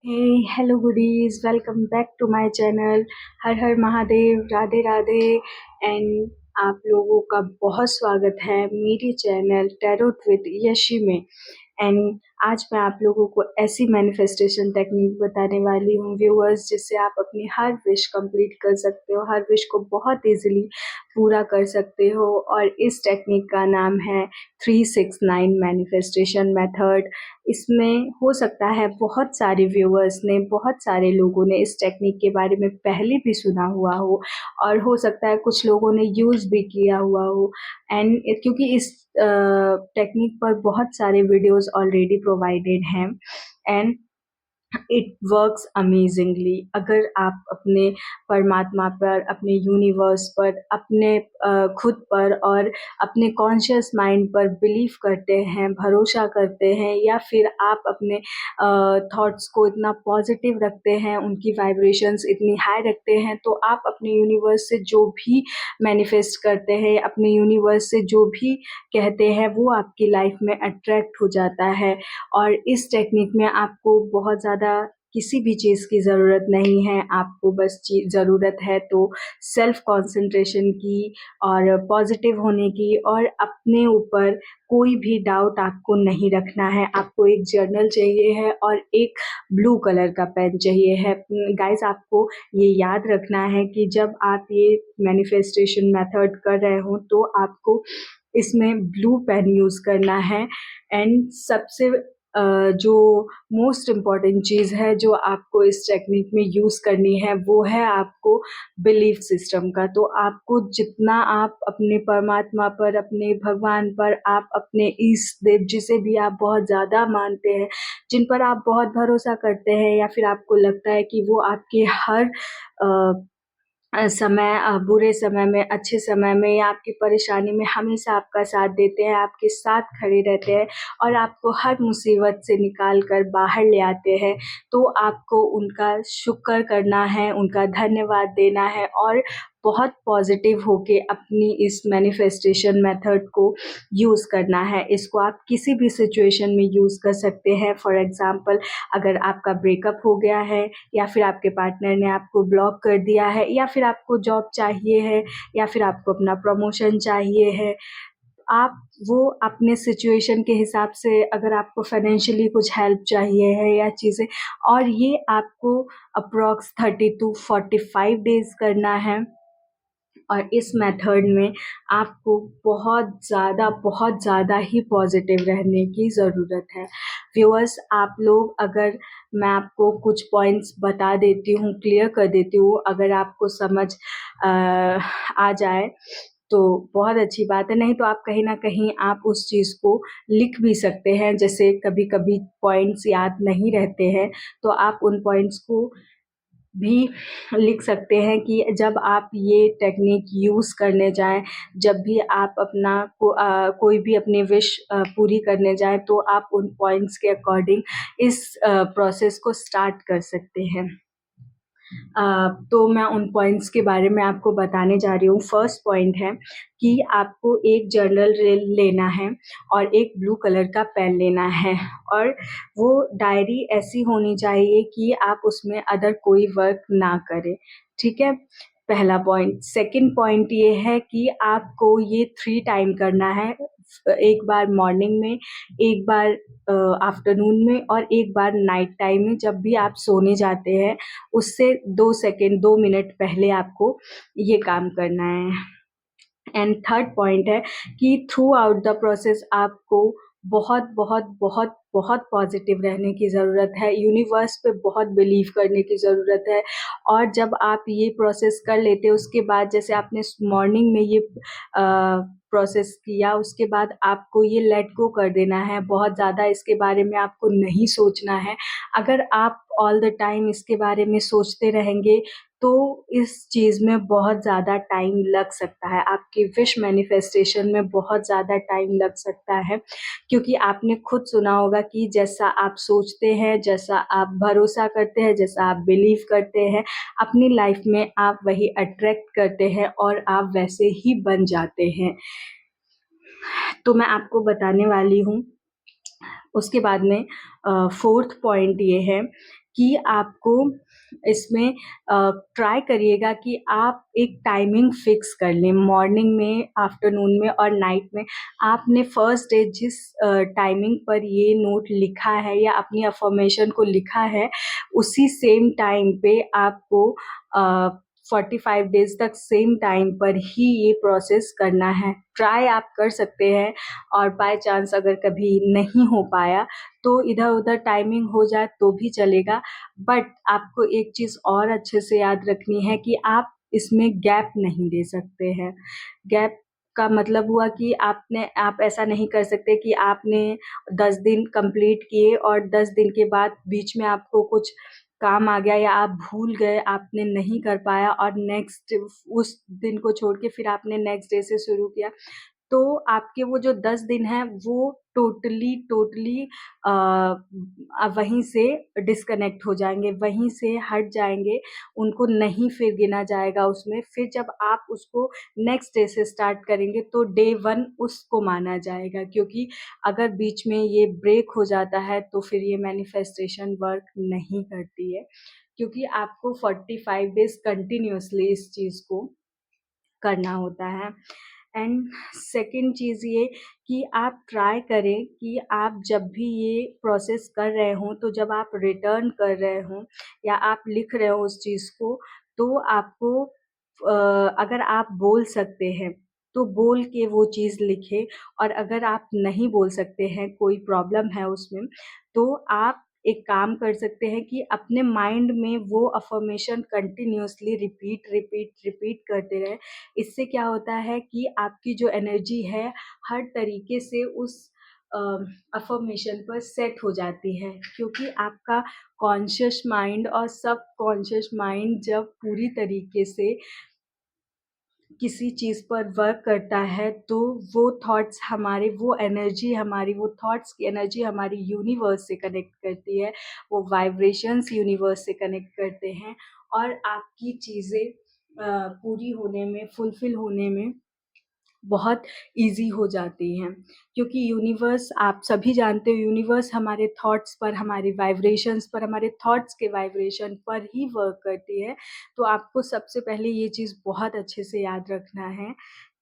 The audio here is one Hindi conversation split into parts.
Hello goodies, welcome back to my channel. हर हर महादेव, राधे राधे। एंड आप लोगों का बहुत स्वागत है मेरे चैनल टैरोट विद यशी में। एंड आज मैं आप लोगों को ऐसी मैनिफेस्टेशन टेक्निक बताने वाली हूँ व्यूअर्स, जिससे आप अपनी हर विश कंप्लीट कर सकते हो, हर विश को बहुत इजीली पूरा कर सकते हो। और इस टेक्निक का नाम है 369 मैनिफेस्टेशन मेथड। इसमें हो सकता है बहुत सारे व्यूअर्स ने, बहुत सारे लोगों ने इस टेक्निक के बारे में पहले भी सुना हुआ हो, और हो सकता है कुछ लोगों ने यूज़ भी किया हुआ हो। एंड क्योंकि इस टेक्निक पर बहुत सारे वीडियोस ऑलरेडी प्रोवाइडेड हैं एंड इट वर्क्स अमेजिंगली। अगर आप अपने परमात्मा पर, अपने यूनिवर्स पर, अपने खुद पर और अपने कॉन्शियस माइंड पर बिलीव करते हैं, भरोसा करते हैं, या फिर आप अपने थॉट्स को इतना पॉजिटिव रखते हैं, उनकी वाइब्रेशंस इतनी हाई रखते हैं, तो आप अपने यूनिवर्स से जो भी मैनिफेस्ट करते हैं, अपने यूनिवर्स से जो भी कहते हैं, वो आपकी लाइफ में अट्रैक्ट हो जाता है। और इस टेक्निक में आपको बहुत ज़्यादा किसी भी चीज़ की ज़रूरत नहीं है। आपको बस ज़रूरत है तो सेल्फ कंसंट्रेशन की और पॉजिटिव होने की, और अपने ऊपर कोई भी डाउट आपको नहीं रखना है। आपको एक जर्नल चाहिए है और एक ब्लू कलर का पेन चाहिए है। गाइस, आपको ये याद रखना है कि जब आप ये मैनिफेस्टेशन मेथड कर रहे हो तो आपको इसमें ब्लू पेन यूज़ करना है। एंड सबसे जो मोस्ट इम्पॉर्टेंट चीज़ है जो आपको इस टेक्निक में यूज़ करनी है, वो है आपको बिलीफ सिस्टम का। तो आपको जितना आप अपने परमात्मा पर, अपने भगवान पर, आप अपने ईष्ट देव, जिसे भी आप बहुत ज़्यादा मानते हैं, जिन पर आप बहुत भरोसा करते हैं, या फिर आपको लगता है कि वो आपके हर समय, बुरे समय में, अच्छे समय में, या आपकी परेशानी में हमेशा आपका साथ देते हैं, आपके साथ खड़े रहते हैं और आपको हर मुसीबत से निकाल कर बाहर ले आते हैं, तो आपको उनका शुक्र करना है, उनका धन्यवाद देना है और बहुत पॉजिटिव होके अपनी इस मैनिफेस्टेशन मेथड को यूज़ करना है। इसको आप किसी भी सिचुएशन में यूज़ कर सकते हैं। फॉर एग्ज़ाम्पल, अगर आपका ब्रेकअप हो गया है, या फिर आपके पार्टनर ने आपको ब्लॉक कर दिया है, या फिर आपको जॉब चाहिए है, या फिर आपको अपना प्रमोशन चाहिए है, आप वो अपने सिचुएशन के हिसाब से, अगर आपको फाइनेंशियली कुछ हेल्प चाहिए है या चीज़ें, और ये आपको अप्रॉक्स 30 टू 45 डेज़ करना है। और इस मेथड में आपको बहुत ज़्यादा ही पॉजिटिव रहने की ज़रूरत है। व्यूअर्स, आप लोग, अगर मैं आपको कुछ पॉइंट्स बता देती हूँ, क्लियर कर देती हूँ, अगर आपको समझ आ जाए तो बहुत अच्छी बात है, नहीं तो आप कहीं न कहीं आप उस चीज़ को लिख भी सकते हैं। जैसे कभी-कभी पॉइंट्स याद नहीं रहते हैं, तो आप उन पॉइंट्स को भी लिख सकते हैं कि जब आप ये टेक्निक यूज़ करने जाएँ, जब भी आप कोई भी अपनी विश पूरी करने जाएँ, तो आप उन पॉइंट्स के अकॉर्डिंग इस प्रोसेस को स्टार्ट कर सकते हैं। तो मैं उन पॉइंट्स के बारे में आपको बताने जा रही हूँ। फर्स्ट पॉइंट है कि आपको एक जर्नल लेना है और एक ब्लू कलर का पेन लेना है, और वो डायरी ऐसी होनी चाहिए कि आप उसमें अदर कोई वर्क ना करें, ठीक है? पहला पॉइंट। सेकंड पॉइंट ये है कि आपको ये 3 टाइम करना है। एक बार मॉर्निंग में, एक बार आफ्टरनून में, और एक बार नाइट टाइम में, जब भी आप सोने जाते हैं उससे 2 मिनट पहले आपको ये काम करना है। एंड थर्ड पॉइंट है कि थ्रू आउट द प्रोसेस आपको बहुत बहुत बहुत बहुत पॉजिटिव रहने की ज़रूरत है, यूनिवर्स पे बहुत बिलीव करने की ज़रूरत है। और जब आप ये प्रोसेस कर लेते हैं, उसके बाद जैसे आपने मॉर्निंग में ये प्रोसेस किया, उसके बाद आपको ये लेट गो कर देना है। बहुत ज़्यादा इसके बारे में आपको नहीं सोचना है। अगर आप ऑल द टाइम इसके बारे में सोचते रहेंगे तो इस चीज़ में बहुत ज़्यादा टाइम लग सकता है, आपकी विश मैनिफेस्टेशन में बहुत ज़्यादा टाइम लग सकता है। क्योंकि आपने खुद सुना होगा कि जैसा आप सोचते हैं, जैसा आप भरोसा करते हैं, जैसा आप बिलीव करते हैं, अपनी लाइफ में आप वही अट्रैक्ट करते हैं और आप वैसे ही बन जाते हैं। तो मैं आपको बताने वाली हूँ। उसके बाद में फोर्थ पॉइंट ये है कि आपको इसमें ट्राई करिएगा कि आप एक टाइमिंग फिक्स कर लें, मॉर्निंग में, आफ्टरनून में और नाइट में। आपने फर्स्ट डे जिस टाइमिंग पर ये नोट लिखा है या अपनी अफ़र्मेशन को लिखा है, उसी सेम टाइम पे आपको 45 डेज़ तक सेम टाइम पर ही ये प्रोसेस करना है। ट्राई आप कर सकते हैं, और बाय चांस अगर कभी नहीं हो पाया तो इधर-उधर टाइमिंग हो जाए तो भी चलेगा। बट आपको एक चीज़ और अच्छे से याद रखनी है कि आप इसमें गैप नहीं दे सकते हैं। गैप का मतलब हुआ कि आप ऐसा नहीं कर सकते कि आपने 10 दिन कंप्लीट किए और 10 दिन के बाद बीच में आपको कुछ काम आ गया या आप भूल गए, आपने नहीं कर पाया और नेक्स्ट उस दिन को छोड़ के फिर आपने नेक्स्ट डे से शुरू किया। तो आपके वो जो 10 दिन हैं वो टोटली वहीं से डिस्कनेक्ट हो जाएँगे, वहीं से हट जाएँगे, उनको नहीं फिर गिना जाएगा उसमें। फिर जब आप उसको नेक्स्ट डे से स्टार्ट करेंगे तो डे 1 उसको माना जाएगा, क्योंकि अगर बीच में ये ब्रेक हो जाता है तो फिर ये मैनिफेस्टेशन वर्क नहीं करती है, क्योंकि आपको 45 डेज़ कंटिन्यूअसली इस चीज़ को करना होता है। एंड सेकंड चीज़ ये कि आप ट्राई करें कि आप जब भी ये प्रोसेस कर रहे हों, तो जब आप रिटर्न कर रहे हों या आप लिख रहे हो उस चीज़ को, तो आपको अगर आप बोल सकते हैं, तो बोल के वो चीज़ लिखें, और अगर आप नहीं बोल सकते हैं, कोई प्रॉब्लम है उसमें, तो आप एक काम कर सकते हैं कि अपने माइंड में वो अफ़र्मेशन कंटिन्यूअसली रिपीट करते रहें। इससे क्या होता है कि आपकी जो एनर्जी है हर तरीके से उस अ, अफ़र्मेशन पर सेट हो जाती है, क्योंकि आपका कॉन्शियस माइंड और सबकॉन्शियस माइंड जब पूरी तरीके से किसी चीज़ पर वर्क करता है, तो वो थॉट्स हमारे, वो एनर्जी हमारी, वो थॉट्स की एनर्जी हमारी यूनिवर्स से कनेक्ट करती है, वो वाइब्रेशंस यूनिवर्स से कनेक्ट करते हैं, और आपकी चीज़ें पूरी होने में, फुलफ़िल होने में बहुत ईज़ी हो जाती हैं, क्योंकि यूनिवर्स, आप सभी जानते हो, यूनिवर्स हमारे थॉट्स पर, हमारी वाइब्रेशंस पर, हमारे थॉट्स के वाइब्रेशन पर ही वर्क करती है। तो आपको सबसे पहले ये चीज़ बहुत अच्छे से याद रखना है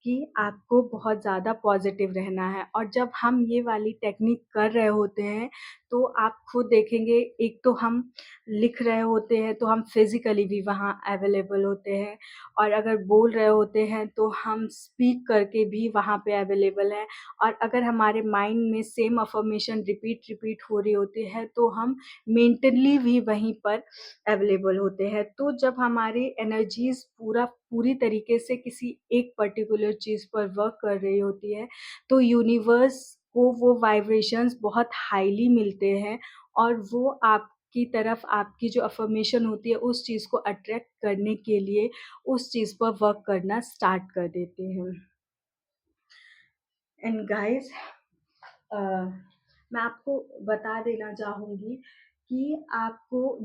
कि आपको बहुत ज़्यादा पॉज़िटिव रहना है, और जब हम ये वाली टेक्निक कर रहे होते हैं, तो आप खुद देखेंगे, एक तो हम लिख रहे होते हैं, तो हम फिज़िकली भी वहाँ अवेलेबल होते हैं, और अगर बोल रहे होते हैं तो हम स्पीक करके भी वहाँ पे अवेलेबल हैं, और अगर हमारे माइंड में सेम अफ़र्मेशन रिपीट हो रही होती है तो हम मेंटली भी वहीं पर अवेलेबल होते हैं। तो जब हमारी एनर्जीज़ पूरी तरीके से किसी एक पर्टिकुलर चीज़ पर वर्क कर रही होती है, तो यूनिवर्स को वो वाइब्रेशंस बहुत हाईली मिलते हैं, और वो आपकी तरफ, आपकी जो अफ़र्मेशन होती है उस चीज़ को अट्रैक्ट करने के लिए उस चीज़ पर वर्क करना स्टार्ट कर देते हैं। एंड गाइस, मैं आपको बता देना चाहूँगी कि आपको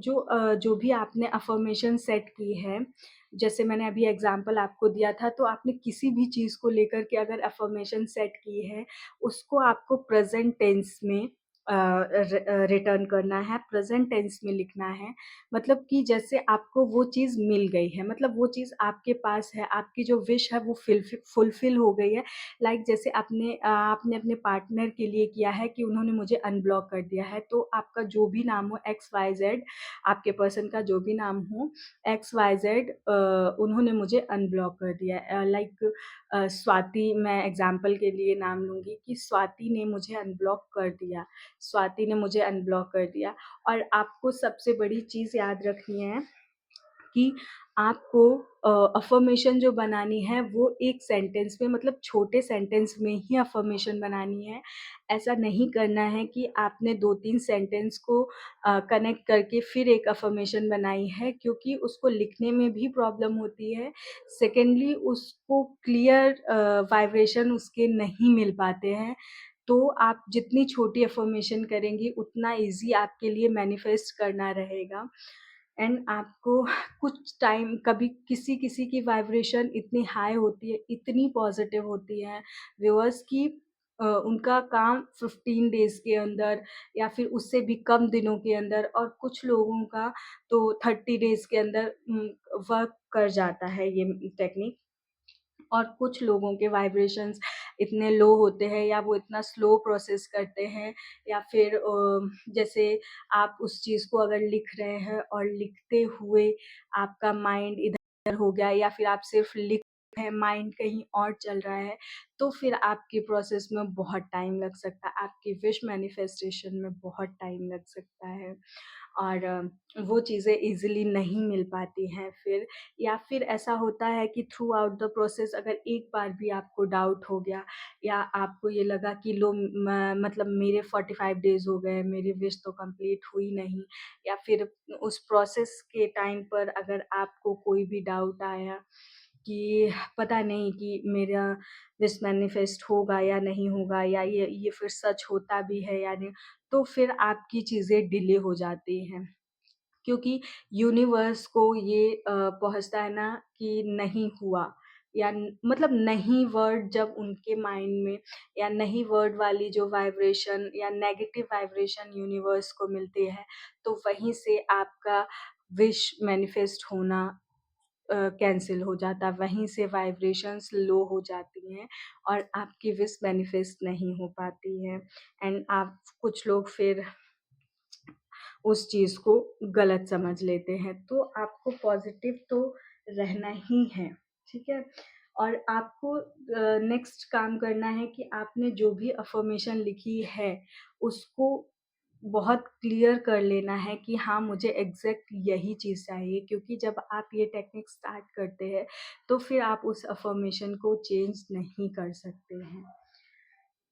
जो भी आपने अफ़र्मेशन सेट की है, जैसे मैंने अभी एग्ज़ाम्पल आपको दिया था, तो आपने किसी भी चीज़ को लेकर के अगर अफ़र्मेशन सेट की है, उसको आपको प्रेज़ेंट टेंस में रिटर्न करना है, प्रेज़ेंट टेंस में लिखना है। मतलब कि जैसे आपको वो चीज़ मिल गई है, मतलब वो चीज़ आपके पास है, आपकी जो विश है वो फुलफ़िल हो गई है। लाइक जैसे आपने अपने पार्टनर के लिए किया है कि उन्होंने मुझे अनब्लॉक कर दिया है, तो आपका जो भी नाम हो, एक्स वाई जेड, आपके पर्सन का जो भी नाम हो, एक्स वाई जेड, उन्होंने मुझे अनब्लॉक कर दिया है। लाइक स्वाति, मैं एग्जांपल के लिए नाम लूँगी कि स्वाति ने मुझे अनब्लॉक कर दिया, स्वाति ने मुझे अनब्लॉक कर दिया। और आपको सबसे बड़ी चीज़ याद रखनी है कि आपको अफ़र्मेशन जो बनानी है वो एक सेंटेंस में, मतलब छोटे सेंटेंस में ही अफ़र्मेशन बनानी है। ऐसा नहीं करना है कि आपने 2-3 सेंटेंस को कनेक्ट करके फिर एक अफ़र्मेशन बनाई है, क्योंकि उसको लिखने में भी प्रॉब्लम होती है। सेकेंडली उसको क्लियर वाइब्रेशन उसके नहीं मिल पाते हैं। तो आप जितनी छोटी अफ़र्मेशन करेंगी उतना ईज़ी आपके लिए मैनिफेस्ट करना रहेगा। एंड आपको कुछ टाइम, कभी किसी-किसी की वाइब्रेशन इतनी हाई होती है, इतनी पॉज़िटिव होती है व्यूअर्स, कि उनका काम 15 डेज़ के अंदर या फिर उससे भी कम दिनों के अंदर और कुछ लोगों का तो 30 डेज़ के अंदर वर्क कर जाता है ये टेक्निक। और कुछ लोगों के वाइब्रेशंस इतने लो होते हैं या वो इतना स्लो प्रोसेस करते हैं या फिर जैसे आप उस चीज़ को अगर लिख रहे हैं और लिखते हुए आपका माइंड इधर हो गया या फिर आप सिर्फ लिख रहे हैं, माइंड कहीं और चल रहा है, तो फिर आपकी प्रोसेस में बहुत टाइम लग सकता है, आपकी विश मैनिफेस्टेशन में बहुत टाइम लग सकता है। और वो चीज़ें ईज़िली नहीं मिल पाती हैं फिर या फिर ऐसा होता है कि थ्रू आउट द प्रोसेस अगर एक बार भी आपको डाउट हो गया या आपको ये लगा कि लो मतलब मेरे 45 डेज़ हो गए, मेरी विश तो कंप्लीट हुई नहीं या फिर उस प्रोसेस के टाइम पर अगर आपको कोई भी डाउट आया कि पता नहीं कि मेरा विश मैनिफेस्ट होगा या नहीं होगा या ये फिर सच होता भी है या नहीं, तो फिर आपकी चीज़ें डिले हो जाती हैं। क्योंकि यूनिवर्स को ये पहुँचता है ना कि नहीं हुआ या मतलब नहीं वर्ड जब उनके माइंड में या नहीं वर्ड वाली जो वाइब्रेशन या नेगेटिव वाइब्रेशन यूनिवर्स को मिलती है, तो वहीं से आपका विश मैनिफेस्ट होना कैंसल हो जाता है, वहीं से वाइब्रेशंस लो हो जाती हैं और आपकी विश मैनिफेस्ट नहीं हो पाती है एंड आप कुछ लोग फिर उस चीज़ को गलत समझ लेते हैं। तो आपको पॉज़िटिव तो रहना ही है, ठीक है? और आपको नेक्स्ट काम करना है कि आपने जो भी अफ़र्मेशन लिखी है, उसको बहुत क्लियर कर लेना है कि हाँ, मुझे एग्ज़ैक्ट यही चीज़ चाहिए क्योंकि जब आप ये टेक्निक स्टार्ट करते हैं, तो फिर आप उस अफ़र्मेशन को चेंज नहीं कर सकते हैं।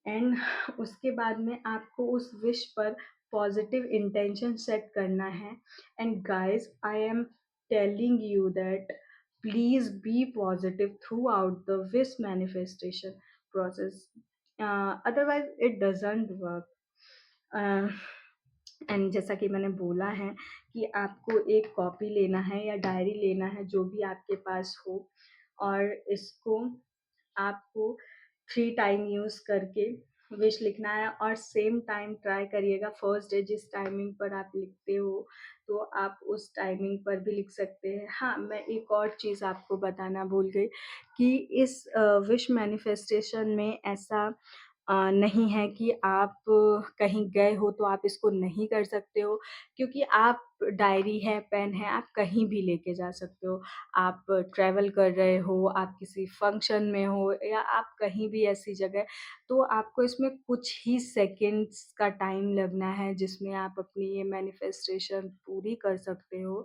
एंड उसके बाद में आपको उस विश पर पॉजिटिव इंटेंशन सेट करना है and guys I am telling you that please be positive through out the wish manifestation process otherwise it doesn't work and जैसा कि मैंने बोला है कि आपको एक कॉपी लेना है या डायरी लेना है जो भी आपके पास हो और इसको आपको 3 टाइम यूज़ करके विश लिखना है और सेम टाइम ट्राई करिएगा फर्स्ट डे जिस टाइमिंग पर आप लिखते हो, तो आप उस टाइमिंग पर भी लिख सकते हैं। हाँ, मैं एक और चीज़ आपको बताना भूल गई कि इस विश मैनिफेस्टेशन में ऐसा नहीं है कि आप कहीं गए हो तो आप इसको नहीं कर सकते हो क्योंकि आप डायरी है, पेन है, आप कहीं भी लेके जा सकते हो। आप ट्रैवल कर रहे हो, आप किसी फंक्शन में हो या आप कहीं भी ऐसी जगह तो आपको इसमें कुछ ही सेकंड्स का टाइम लगना है जिसमें आप अपनी ये मैनिफेस्टेशन पूरी कर सकते हो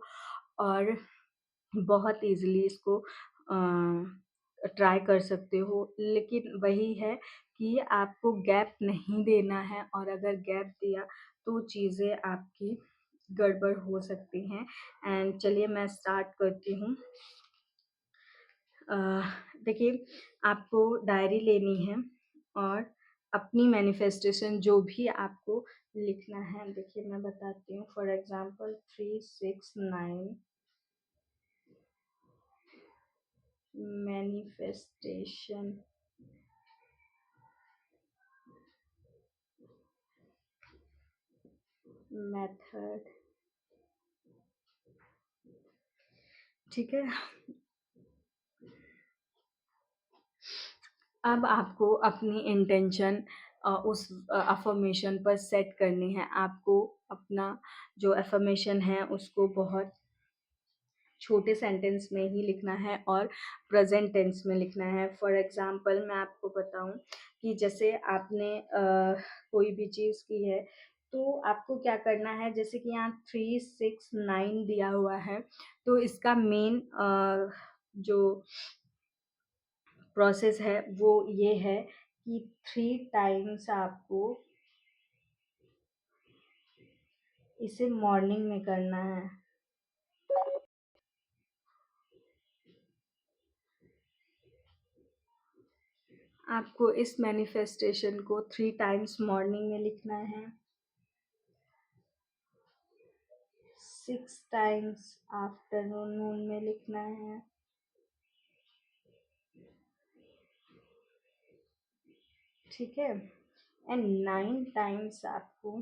और बहुत ईज़िली इसको ट्राई कर सकते हो। लेकिन वही है कि आपको गैप नहीं देना है और अगर गैप दिया तो चीज़ें आपकी गड़बड़ हो सकती हैं एंड चलिए मैं स्टार्ट करती हूँ। अ, देखिए आपको डायरी लेनी है और अपनी मैनिफेस्टेशन जो भी आपको लिखना है देखिए मैं बताती हूँ फॉर एग्ज़ाम्पल 369 मैनिफेस्टेशन मेथड, ठीक है? अब आपको अपनी इंटेंशन उस अफ़र्मेशन पर सेट करनी है। आपको अपना जो अफ़र्मेशन है उसको बहुत छोटे सेंटेंस में ही लिखना है और प्रेज़ेंट टेंस में लिखना है। फॉर एग्ज़ाम्पल मैं आपको बताऊँ कि जैसे आपने कोई भी चीज़ की है, तो आपको क्या करना है जैसे कि यहाँ 369 दिया हुआ है, तो इसका मेन जो प्रोसेस है वो ये है कि 3 टाइम्स आपको इसे मॉर्निंग में करना है। आपको इस मैनिफेस्टेशन को 3 टाइम्स मॉर्निंग में लिखना है, 6 टाइम्स आफ्टरनून में लिखना है ठीक है। एंड 9 टाइम्स आपको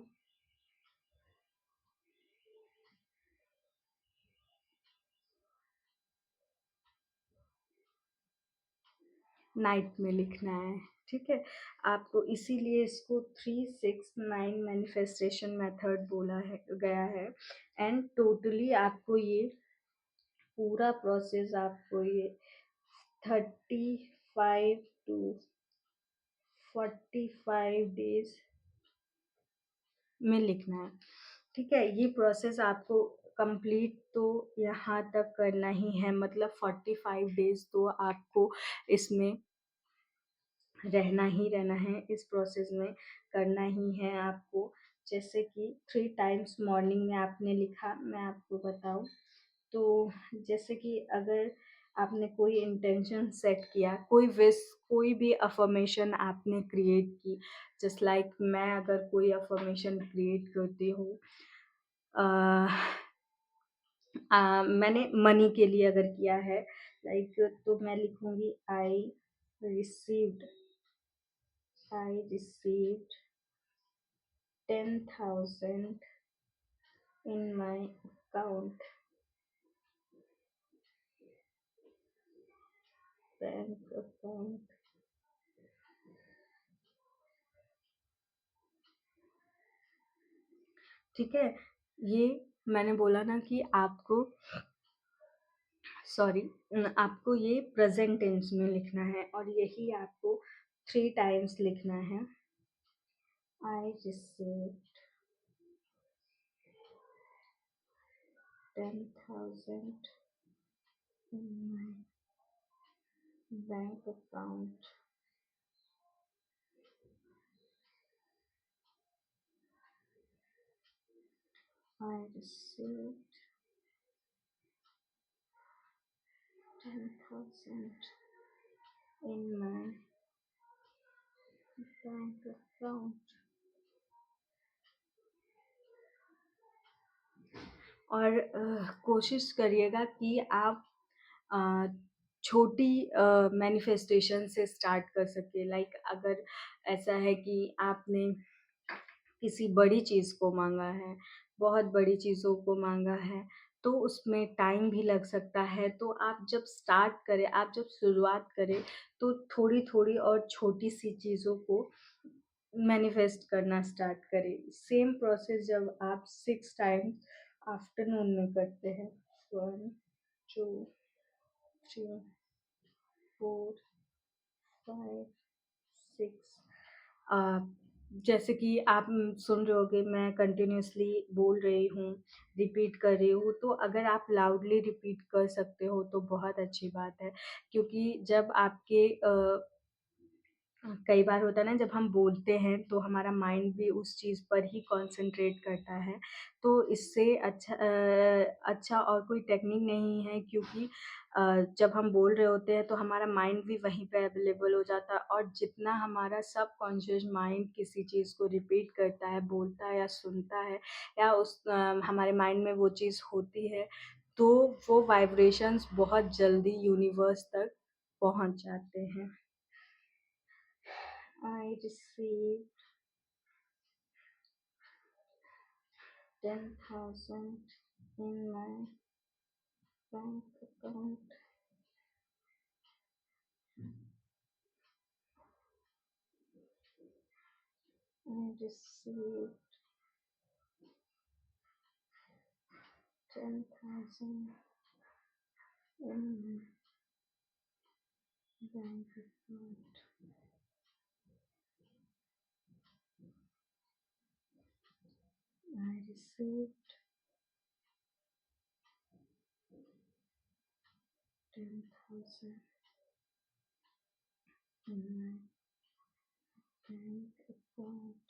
नाइट में लिखना है। ठीक है, आपको इसीलिए इसको 369 मैनिफेस्टेशन मेथड बोला है गया है। एंड टोटली आपको ये पूरा प्रोसेस आपको ये 35 to 45 डेज में लिखना है। ठीक है, ये प्रोसेस आपको कंप्लीट तो यहाँ तक करना ही है, मतलब 45 डेज तो आपको इसमें रहना ही रहना है, इस प्रोसेस में करना ही है आपको। जैसे कि 3 टाइम्स मॉर्निंग में आपने लिखा, मैं आपको बताऊँ तो जैसे कि अगर आपने कोई इंटेंशन सेट किया, कोई विश, कोई भी अफ़र्मेशन आपने क्रिएट की, जस्ट लाइक मैं अगर कोई अफ़र्मेशन क्रिएट करती हूँ, मैंने मनी के लिए अगर किया है, लाइक तो मैं लिखूँगी received I received 10,000 in my account, bank account. ठीक है, ये मैंने बोला ना कि आपको सॉरी आपको ये प्रेजेंट टेंस में लिखना है और यही आपको 3 टाइम्स लिखना है। I received 10,000 in my bank account. I received 10,000 in my bank account. और कोशिश करिएगा कि आप अ, छोटी मैनिफेस्टेशन से स्टार्ट कर सकें। लाइक अगर ऐसा है कि आपने किसी बड़ी चीज़ को माँगा है, बहुत बड़ी चीज़ों को माँगा है, तो उसमें टाइम भी लग सकता है। तो आप जब स्टार्ट करें, आप जब शुरुआत करें, तो थोड़ी-थोड़ी और छोटी-सी चीज़ों को मैनिफेस्ट करना स्टार्ट करें। सेम प्रोसेस जब आप 6 टाइम्स आफ्टरनून में करते हैं, 1, 2, 3, 4, 5, 6 अ, जैसे कि आप सुन रहे होंगे मैं कंटिन्यूअसली बोल रही हूँ, रिपीट कर रही हूँ, तो अगर आप लाउडली रिपीट कर सकते हो तो बहुत अच्छी बात है। क्योंकि जब आपके कई बार होता है ना, जब हम बोलते हैं तो हमारा माइंड भी उस चीज़ पर ही कॉन्सन्ट्रेट करता है। तो इससे अच्छा और कोई टेक्निक नहीं है, क्योंकि जब हम बोल रहे होते हैं तो हमारा माइंड भी वहीं पे अवेलेबल हो जाता है, और जितना हमारा सबकॉन्शियस माइंड किसी चीज़ को रिपीट करता है, बोलता है या सुनता है, या हमारे माइंड में वो चीज़ होती है, तो वो वाइब्रेशंस बहुत जल्दी यूनिवर्स तक पहुँच जाते हैं। I received 10,000 in my bank account. I received 10,000 in my bank account. I received 10,000 in my bank account.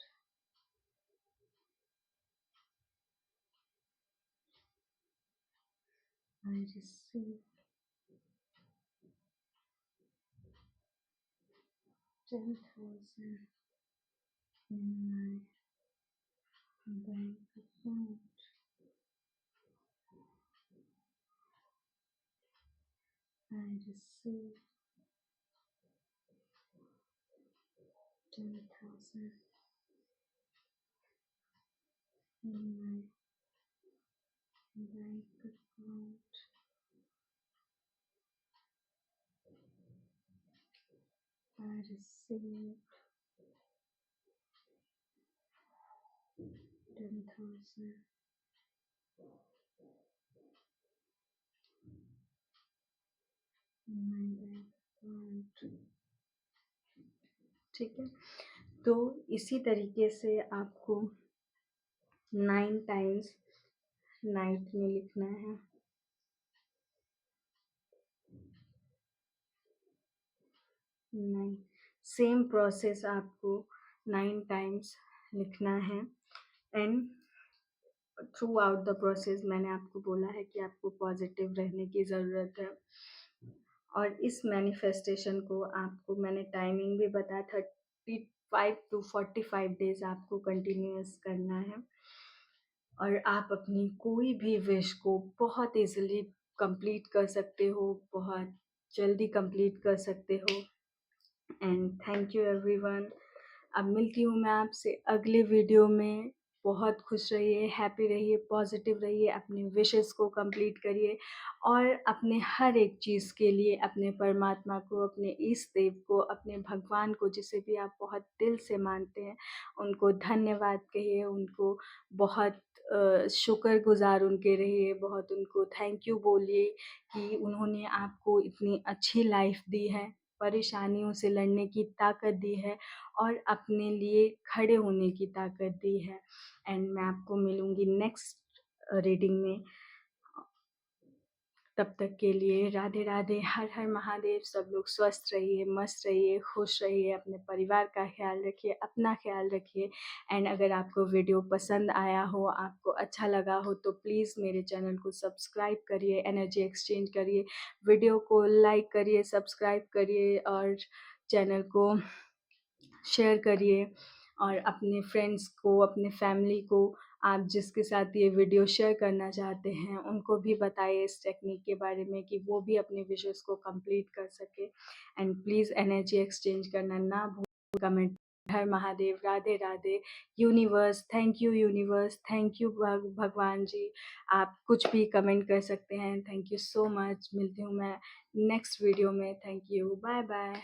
I received 10,000 in my bank account. I received 10,000 in my bank account. I received 10,000 in my bank account. ठीक है, तो इसी तरीके से आपको 9 टाइम्स नाइट में लिखना है। 9 सेम प्रोसेस आपको 9 टाइम्स लिखना है। And through out the process मैंने आपको बोला है कि आपको पॉजिटिव रहने की ज़रूरत है। और इस मैनिफेस्टेशन को आपको मैंने टाइमिंग भी बताया, 35 to 45 डेज आपको कंटिन्यूअस करना है। और आप अपनी कोई भी विश को बहुत इजीली कंप्लीट कर सकते हो, बहुत जल्दी कंप्लीट कर सकते हो। And thank you everyone. अब मिलती हूँ मैं आपसे अगले वीडियो में। बहुत खुश रहिए, हैप्पी रहिए, पॉजिटिव रहिए, अपने विशेस को कंप्लीट करिए और अपने हर एक चीज़ के लिए अपने परमात्मा को, अपने इष्ट देव को, अपने भगवान को, जिसे भी आप बहुत दिल से मानते हैं, उनको धन्यवाद कहिए, उनको बहुत शुक्रगुजार उनके रहिए, बहुत उनको थैंक यू बोलिए कि उन्होंने आपको इतनी अच्छी लाइफ दी है, परेशानियों से लड़ने की ताकत दी है और अपने लिए खड़े होने की ताकत दी है। एंड मैं आपको मिलूँगी नेक्स्ट रीडिंग में। तब तक के लिए राधे राधे, हर हर महादेव। सब लोग स्वस्थ रहिए, मस्त रहिए, खुश रहिए, अपने परिवार का ख्याल रखिए, अपना ख्याल रखिए। एंड अगर आपको वीडियो पसंद आया हो, आपको अच्छा लगा हो, तो प्लीज़ मेरे चैनल को सब्सक्राइब करिए, एनर्जी एक्सचेंज करिए, वीडियो को लाइक करिए, सब्सक्राइब करिए और चैनल को शेयर करिए। और अपने फ्रेंड्स को, अपने फैमिली को, आप जिसके साथ ये वीडियो शेयर करना चाहते हैं, उनको भी बताइए इस टेक्निक के बारे में कि वो भी अपने विशेस को कंप्लीट कर सके। एंड प्लीज़ एनर्जी एक्सचेंज करना ना भूलिए। कमेंट हर Mahadev, Radhe Radhe, universe thank you, universe thank you, भगवान जी। आप कुछ भी कमेंट कर सकते हैं। Thank you so much. मिलती हूँ मैं नेक्स्ट वीडियो में। Thank you, bye bye.